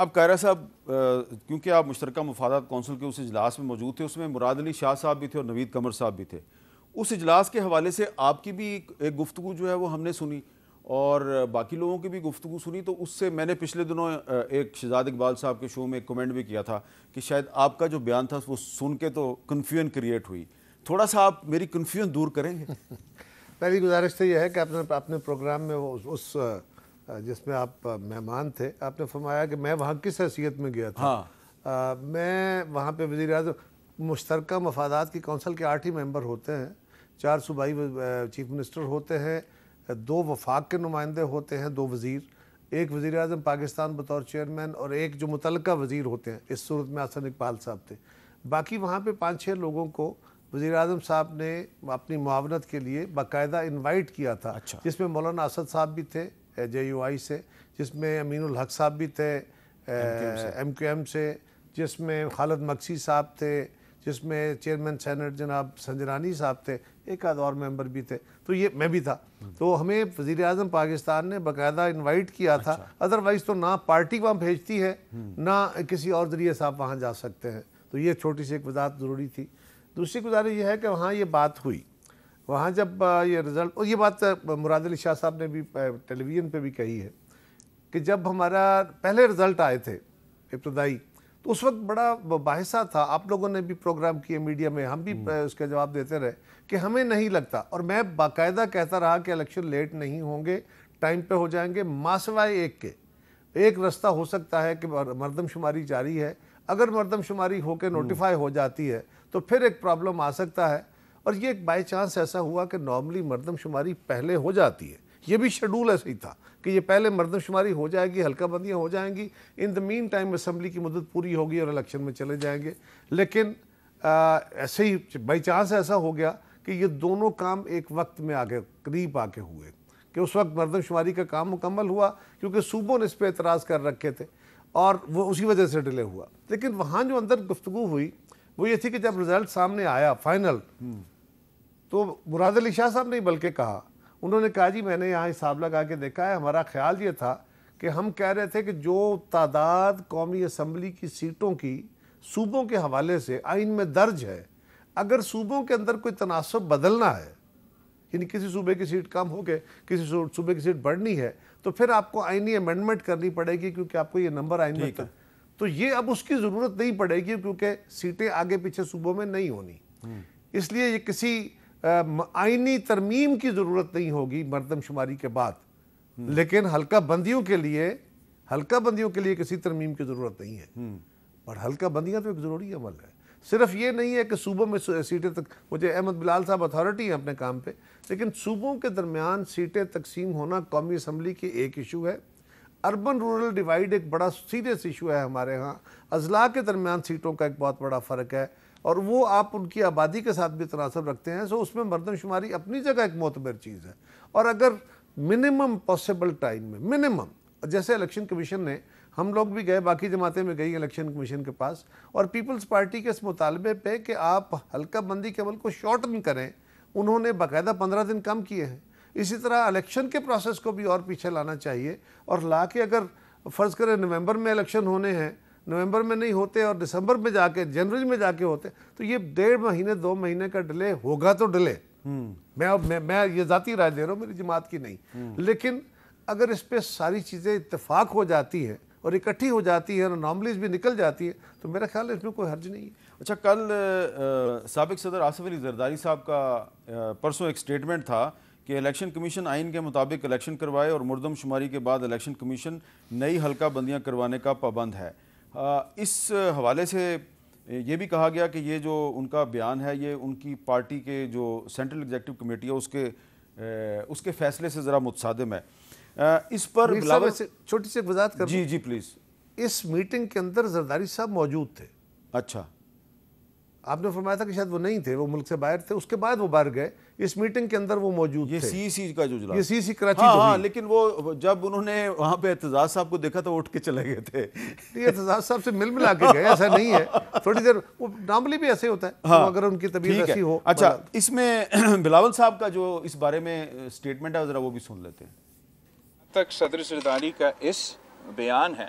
اب قاہرہ صاحب کیونکہ آپ مشترکہ مفادات کونسل کے اس اجلاس میں موجود تھے، اس میں مراد علی شاہ صاحب بھی تھے اور نوید قمر صاحب بھی تھے، اس اجلاس کے حوالے سے آپ کی بھی ایک گفتگو جو ہے وہ ہم نے سنی اور باقی لوگوں کی بھی گفتگو سنی، تو اس سے میں نے پچھلے دنوں ایک شہزاد اقبال صاحب کے شو میں ایک کمنٹ بھی کیا تھا کہ شاید آپ کا جو بیان تھا وہ سن کے تو کنفیوژن کریٹ ہوئی، تھوڑا سا آپ میری کنفیوژن دور کریں گے؟ پہلی گزارش تو یہ ہے کہ اپنے پروگرام میں اس جس میں آپ مہمان تھے، آپ نے فرمایا کہ میں وہاں کس حیثیت میں گیا تھا. میں وہاں پہ وزیر اعظم مشترکہ مفادات کی کونسل کے 8 ہی ممبر ہوتے ہیں، 4 صوبائی چیف منسٹر ہوتے ہیں، 2 وفاق کے نمائندے ہوتے ہیں، 2 وزیر، ایک وزیر اعظم پاکستان بطور چیئرمین اور ایک جو متعلقہ وزیر ہوتے ہیں، اس صورت میں حسن اقبال صاحب تھے. باقی وہاں پہ 5-6 لوگوں کو وزیر اعظم صاحب نے اپنی معاونت کے لیے باقاعدہ انوائٹ کیا تھا، جس میں مولانا اسد صاحب بھی تھے JUI سے، جس میں امین الحق صاحب بھی تھے MQM سے، جس میں خالد مکسی صاحب تھے، جس میں چیئرمین سینٹ جناب سنجرانی صاحب تھے، ایک آدھ اور ممبر بھی تھے، تو یہ میں بھی تھا. تو ہمیں وزیر اعظم پاکستان نے باقاعدہ انوائٹ کیا تھا، ادروائز تو نہ پارٹی وہاں بھیجتی ہے نہ کسی اور ذریعے سے آپ وہاں جا سکتے ہیں. تو یہ چھوٹی سی ایک وضاحت ضروری تھی. دوسری گزارش یہ ہے کہ وہاں یہ بات ہوئی، وہاں جب یہ رزلٹ، اور یہ بات مراد علی شاہ صاحب نے بھی ٹیلی ویژن پہ بھی کہی ہے کہ جب ہمارا پہلے رزلٹ آئے تھے ابتدائی، تو اس وقت بڑا باحثہ تھا، آپ لوگوں نے بھی پروگرام کیے میڈیا میں، ہم بھی اس کا جواب دیتے رہے کہ ہمیں نہیں لگتا، اور میں باقاعدہ کہتا رہا کہ الیکشن لیٹ نہیں ہوں گے، ٹائم پہ ہو جائیں گے، ماسوائے ایک رستہ ہو سکتا ہے کہ مردم شماری جاری ہے، اگر مردم شماری ہو کے نوٹیفائی ہو جاتی ہے تو پھر ایک پرابلم آ سکتا ہے. اور یہ ایک بائی چانس ایسا ہوا کہ نارملی مردم شماری پہلے ہو جاتی ہے، یہ بھی شیڈول ایسے ہی تھا کہ یہ پہلے مردم شماری ہو جائے گی، حلقہ بندیاں ہو جائیں گی، ان دا مین ٹائم اسمبلی کی مدت پوری ہوگی اور الیکشن میں چلے جائیں گے. لیکن ایسے ہی بائی چانس ایسا ہو گیا کہ یہ دونوں کام ایک وقت میں آگے قریب آ کے ہوئے کہ اس وقت مردم شماری کا کام مکمل ہوا کیونکہ صوبوں نے اس پہ اعتراض کر رکھے تھے اور وہ اسی وجہ سے ڈیلے ہوا. لیکن وہاں جو اندر گفتگو ہوئی وہ یہ تھی کہ جب رزلٹ سامنے آیا فائنل، تو مراد علی شاہ صاحب نے بلکہ کہا، انہوں نے کہا جی میں نے یہاں حساب لگا کے دیکھا ہے، ہمارا خیال یہ تھا کہ ہم کہہ رہے تھے کہ جو تعداد قومی اسمبلی کی سیٹوں کی صوبوں کے حوالے سے آئین میں درج ہے، اگر صوبوں کے اندر کوئی تناسب بدلنا ہے، یعنی کسی صوبے کی سیٹ کم ہو کے کسی صوبے کی سیٹ بڑھنی ہے، تو پھر آپ کو آئینی امینڈمنٹ کرنی پڑے گی کیونکہ آپ کو یہ نمبر آئین میں تو یہ اب اس کی ضرورت نہیں پڑے گی کیونکہ سیٹیں آگے پیچھے صوبوں میں نہیں ہونی. اس لیے یہ کسی آئینی ترمیم کی ضرورت نہیں ہوگی مردم شماری کے بعد. لیکن حلقہ بندیوں کے لیے کسی ترمیم کی ضرورت نہیں ہے. اور حلقہ بندیاں تو ایک ضروری عمل ہے. صرف یہ نہیں ہے کہ صوبوں میں سیٹیں مجھے احمد بلال صاحب اتھارٹی ہیں اپنے کام پہ، لیکن صوبوں کے درمیان سیٹیں تقسیم ہونا قومی اسمبلی کی ایک ایشو ہے. اربن رورل ڈیوائیڈ ایک بڑا سیریس ایشو ہے ہمارے ہاں. اضلاع کے درمیان سیٹوں کا ایک بہت بڑا فرق ہے اور وہ آپ ان کی آبادی کے ساتھ بھی تناسب رکھتے ہیں، سو اس میں مردم شماری اپنی جگہ ایک معتبر چیز ہے. اور اگر منیمم پاسبل ٹائم میں منیمم، جیسے الیکشن کمیشن نے، ہم لوگ بھی گئے، باقی جماعتیں میں گئی الیکشن کمیشن کے پاس، اور پیپلز پارٹی کے اس مطالبے پہ کہ آپ حلقہ بندی کے عمل کو شارٹن کریں، انہوں نے باقاعدہ 15 دن کم کیے ہیں. اسی طرح الیکشن کے پروسیس کو بھی اور پیچھے لانا چاہیے اور لا کے اگر فرض کریں نومبر میں الیکشن ہونے ہیں، نومبر میں نہیں ہوتے اور دسمبر میں جا کے جنوری میں جا کے ہوتے، تو یہ 1.5 مہینے 2 مہینے کا ڈیلے ہوگا تو ڈیلے. میں یہ ذاتی رائے دے رہا ہوں، میری جماعت کی نہیں. لیکن اگر اس پہ ساری چیزیں اتفاق ہو جاتی ہیں اور اکٹھی ہو جاتی ہے اور نارملیز بھی نکل جاتی ہے تو میرا خیال ہے اس میں کوئی حرج نہیں ہے. اچھا، کل سابق صدر آصف علی زرداری صاحب کا پرسوں ایک سٹیٹمنٹ تھا کہ الیکشن کمیشن آئین کے مطابق الیکشن کروائے اور مردم شماری کے بعد الیکشن کمیشن نئی حلقہ بندیاں کروانے کا پابند ہے. اس حوالے سے یہ بھی کہا گیا کہ یہ جو ان کا بیان ہے یہ ان کی پارٹی کے جو سینٹرل ایگزیکٹو کمیٹی ہے اس کے فیصلے سے ذرا متصادم ہے. اس پر چھوٹی سی وضاحت کر جی پلیز. اس میٹنگ کے اندر زرداری صاحب موجود تھے. اچھا، آپ نے فرمایا تھا کہ شاید وہ نہیں تھے، وہ ملک سے باہر تھے، اس کے بعد وہ باہر گئے. اس میٹنگ کے اندر وہ موجود تھے. یہ سی کا جو اجلاس، یہ سی کراچی ہاں، لیکن وہ جب انہوں نے وہاں پہ اعتزاز صاحب کو دیکھا تو اٹھ کے چلے گئے تھے. یہ اعتزاز صاحب سے ملا کے گئے، ایسا نہیں ہے. تھوڑی دیر وہ نارملی بھی ایسے ہوتا ہے اگر ان کی طبیعت ایسی ہو. اچھا، اس میں بلاول صاحب کا جو اس بارے میں سٹیٹمنٹ ہے ذرا وہ بھی سن لیتے ہیں. تک صدر زرداری کا اس بیان ہے،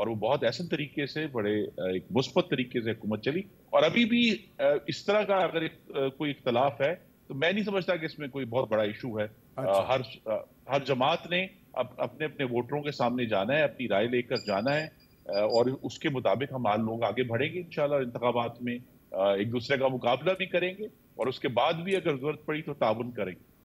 اور وہ بہت احسن طریقے سے بڑے ایک مثبت طریقے سے حکومت چلی. اور ابھی بھی اس طرح کا اگر کوئی اختلاف ہے تو میں نہیں سمجھتا کہ اس میں کوئی بہت بڑا ایشو ہے. ہر جماعت نے اپنے اپنے ووٹروں کے سامنے جانا ہے, اپنی رائے لے کر جانا ہے, اور اس کے مطابق ہم لوگ آگے بڑھیں گے انشاءاللہ. انتخابات میں ایک دوسرے کا مقابلہ بھی کریں گے اور اس کے بعد بھی اگر ضرورت پڑی تو تعاون کریں گے.